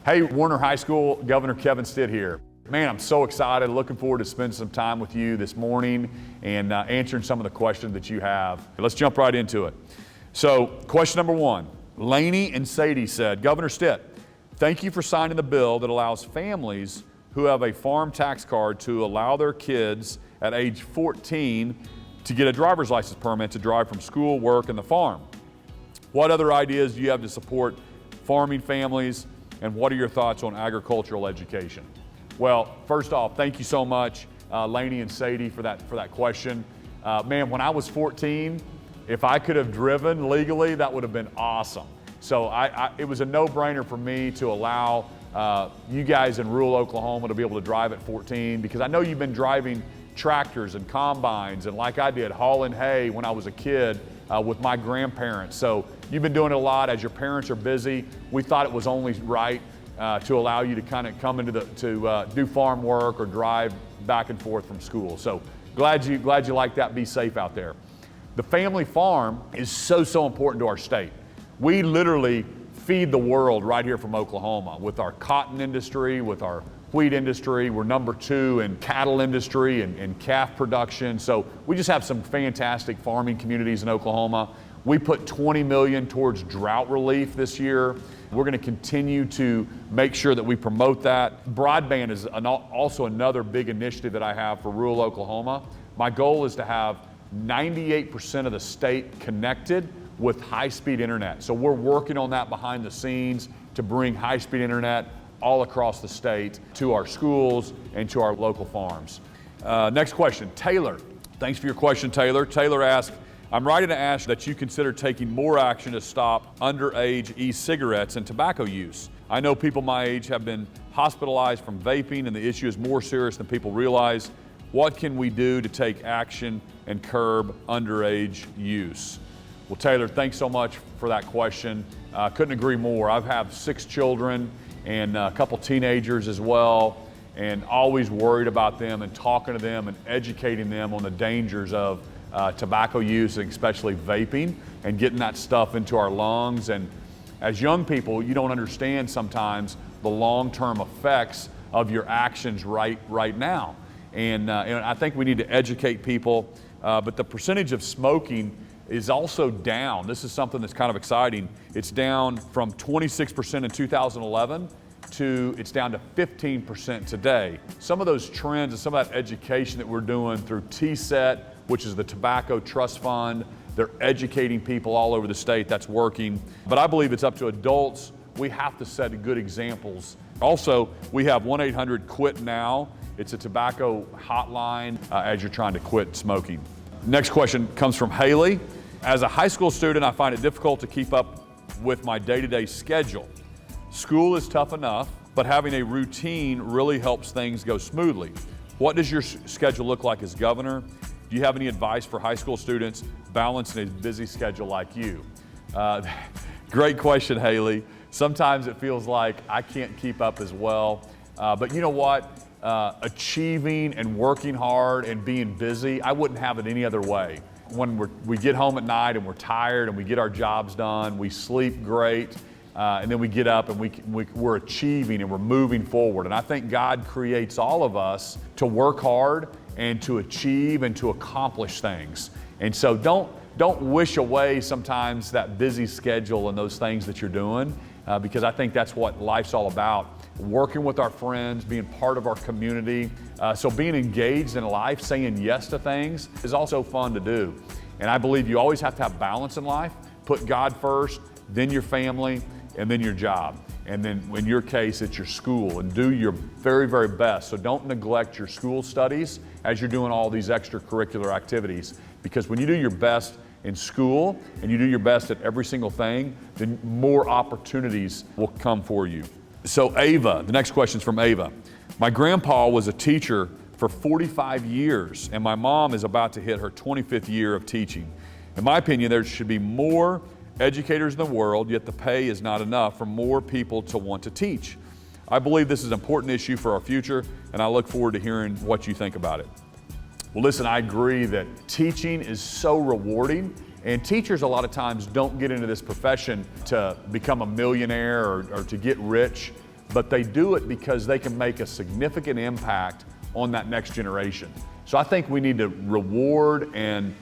Hey, Warner High School, Governor Kevin Stitt here. Man, I'm so excited, looking forward to spending some time with you this morning and answering some of the questions that you have. Let's jump right into it. So, question number one, Laney and Sadie said, Governor Stitt, thank you for signing the bill that allows families who have a farm tax card to allow their kids at age 14 to get a driver's license permit to drive from school, work, and the farm. What other ideas do you have to support farming families, and what are your thoughts on agricultural education? Well, first off, thank you so much, Laney and Sadie, for that question. Man, when I was 14, if I could have driven legally, that would have been awesome. So it was a no-brainer for me to allow you guys in rural Oklahoma to be able to drive at 14, because I know you've been driving tractors and combines, and like I did, hauling hay when I was a kid with my grandparents. So you've been doing it a lot. As your parents are busy, we thought it was only right to allow you to kind of come into to do farm work or drive back and forth from school. So glad you like that. Be safe out there. The family farm is so important to our state. We literally feed the world right here from Oklahoma with our cotton industry, with our wheat industry. We're number 2 in cattle industry and calf production. So we just have some fantastic farming communities in Oklahoma. We put $20 million towards drought relief this year. We're going to continue to make sure that we promote that. Broadband is also another big initiative that I have for rural Oklahoma. My goal is to have 98% of the state connected with high-speed internet. So we're working on that behind the scenes to bring high-speed internet all across the state to our schools and to our local farms. Next question, Taylor. Thanks for your question, Taylor. Taylor asked, I'm writing to ask that you consider taking more action to stop underage e-cigarettes and tobacco use. I know people my age have been hospitalized from vaping, and the issue is more serious than people realize. What can we do to take action and curb underage use? Well, Taylor, thanks so much for that question. Couldn't agree more. I have 6 children and a couple teenagers as well, and always worried about them and talking to them and educating them on the dangers of tobacco use, and especially vaping, and getting that stuff into our lungs. And as young people, you don't understand sometimes the long-term effects of your actions right now. And I think we need to educate people, but the percentage of smoking is also down. This is something that's kind of exciting. It's down from 26% in 2011 to it's down to 15% today. Some of those trends and some of that education that we're doing through TSET, which is the Tobacco Trust Fund, they're educating people all over the state. That's working. But I believe it's up to adults. We have to set good examples. Also, we have 1-800-QUIT-NOW. It's a tobacco hotline as you're trying to quit smoking. Next question comes from Haley. As a high school student, I find it difficult to keep up with my day-to-day schedule. School is tough enough, but having a routine really helps things go smoothly. What does your schedule look like as governor? Do you have any advice for high school students balancing a busy schedule like you? Great question, Haley. Sometimes it feels like I can't keep up as well, but you know what? Achieving and working hard and being busy, I wouldn't have it any other way. When we get home at night and we're tired and we get our jobs done, we sleep great, and then we get up and we're achieving and we're moving forward. And I think God creates all of us to work hard and to achieve and to accomplish things. And so don't wish away sometimes that busy schedule and those things that you're doing, because I think that's what life's all about. Working with our friends, being part of our community. So being engaged in life, saying yes to things is also fun to do. And I believe you always have to have balance in life. Put God first, then your family, and then your job. And then in your case, it's your school, and do your very, very best. So don't neglect your school studies as you're doing all these extracurricular activities, because when you do your best in school and you do your best at every single thing, then more opportunities will come for you. So Ava, the next question is from Ava. My grandpa was a teacher for 45 years, and my mom is about to hit her 25th year of teaching. In my opinion, there should be more educators in the world, yet the pay is not enough for more people to want to teach. I believe this is an important issue for our future, and I look forward to hearing what you think about it. Well, listen, I agree that teaching is so rewarding, and teachers a lot of times don't get into this profession to become a millionaire or to get rich. but they do it because they can make a significant impact on that next generation. So I think we need to reward and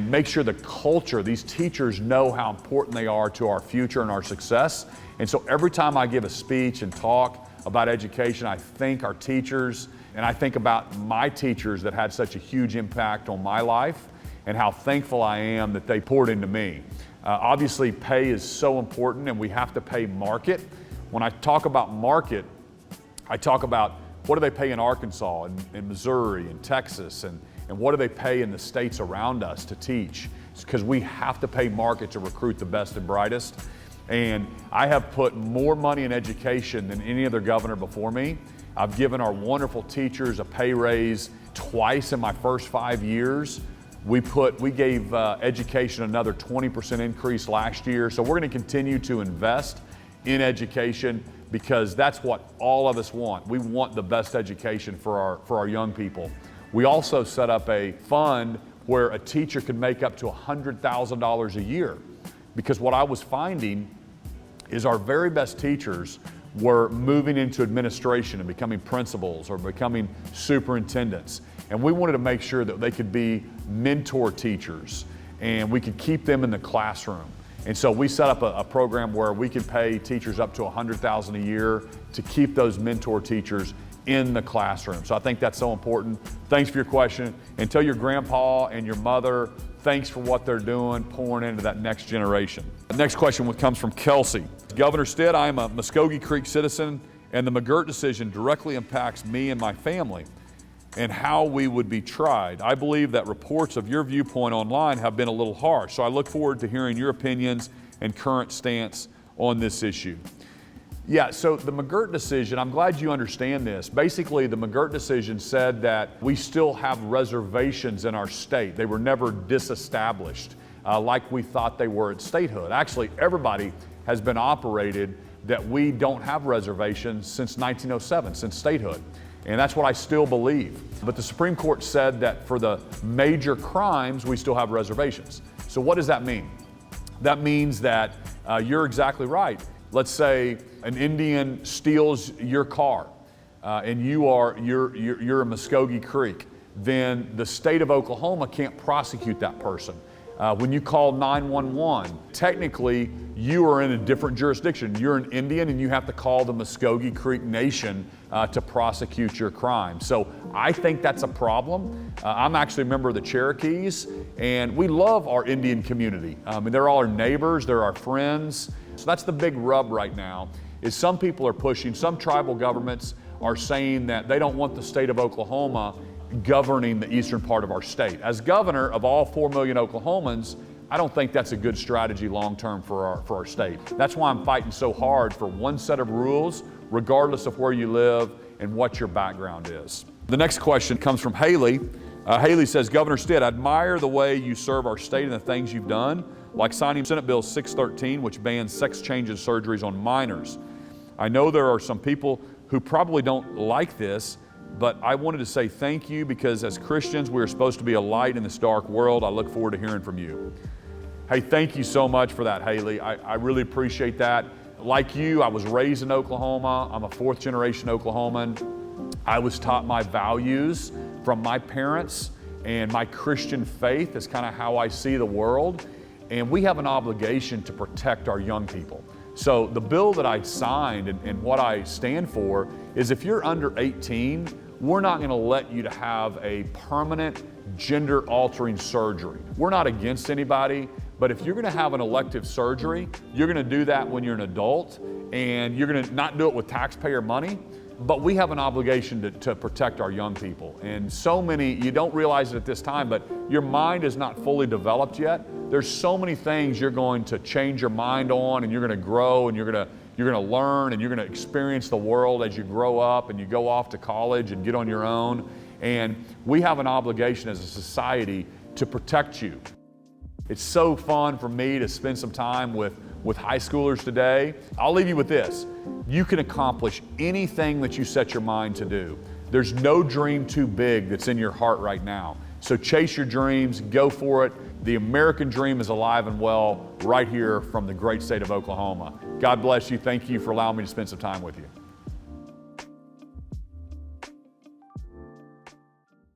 make sure the culture, these teachers know how important they are to our future and our success. And so every time I give a speech and talk about education, I thank our teachers, and I think about my teachers that had such a huge impact on my life and how thankful I am that they poured into me. Obviously, pay is so important, and we have to pay market. When I talk about market, I talk about what do they pay in Arkansas and Missouri and Texas, and what do they pay in the states around us to teach? It's because we have to pay market to recruit the best and brightest. And I have put more money in education than any other governor before me. I've given our wonderful teachers a pay raise twice in my first 5 years. We gave education another 20% increase last year. So we're going to continue to invest in education because that's what all of us want. We want the best education for our young people. We also set up a fund where a teacher could make up to $100,000 a year, because what I was finding is our very best teachers were moving into administration and becoming principals or becoming superintendents. And we wanted to make sure that they could be mentor teachers and we could keep them in the classroom. And so we set up a program where we could pay teachers up to $100,000 a year to keep those mentor teachers in the classroom. So I think that's so important. Thanks for your question. And tell your grandpa and your mother, thanks for what they're doing, pouring into that next generation. The next question comes from Kelsey. Governor Stitt, I am a Muskogee Creek citizen, and the McGirt decision directly impacts me and my family and how we would be tried. I believe that reports of your viewpoint online have been a little harsh, so I look forward to hearing your opinions and current stance on this issue. Yeah, so the McGirt decision, I'm glad you understand this. Basically, the McGirt decision said that we still have reservations in our state. They were never disestablished like we thought they were at statehood. Actually, everybody has been operated that we don't have reservations since 1907, since statehood. And that's what I still believe. But the Supreme Court said that for the major crimes, we still have reservations. So what does that mean? That means that you're exactly right. Let's say an Indian steals your car and you're a Muskogee Creek, then the state of Oklahoma can't prosecute that person. When you call 911, technically you are in a different jurisdiction. You're an Indian and you have to call the Muskogee Creek Nation to prosecute your crime. So I think that's a problem. I'm actually a member of the Cherokees, and we love our Indian community. They're all our neighbors, they're our friends. So that's the big rub right now, is some people are pushing, some tribal governments are saying that they don't want the state of Oklahoma governing the eastern part of our state. As governor of all 4 million Oklahomans, I don't think that's a good strategy long-term for our state. That's why I'm fighting so hard for one set of rules, regardless of where you live and what your background is. The next question comes from Haley. Haley says, Governor Stitt, I admire the way you serve our state and the things you've done, like signing Senate Bill 613, which bans sex changes surgeries on minors. I know there are some people who probably don't like this, but I wanted to say thank you, because as Christians, we are supposed to be a light in this dark world. I look forward to hearing from you. Hey, thank you so much for that, Haley. I really appreciate that. Like you, I was raised in Oklahoma. I'm a fourth generation Oklahoman. I was taught my values from my parents, and my Christian faith is kind of how I see the world. And we have an obligation to protect our young people. So the bill that I signed and what I stand for is, if you're under 18, we're not going to let you to have a permanent gender-altering surgery. We're not against anybody, but if you're going to have an elective surgery, you're going to do that when you're an adult, and you're going to not do it with taxpayer money. But we have an obligation to protect our young people. And so many, you don't realize it at this time, but your mind is not fully developed yet. There's so many things you're going to change your mind on, and you're going to grow, and you're going to learn, and you're going to experience the world as you grow up and you go off to college and get on your own. And we have an obligation as a society to protect you. It's so fun for me to spend some time with high schoolers today. I'll leave you with this. You can accomplish anything that you set your mind to do. There's no dream too big that's in your heart right now. So chase your dreams, go for it. The American dream is alive and well right here from the great state of Oklahoma. God bless you. Thank you for allowing me to spend some time with you.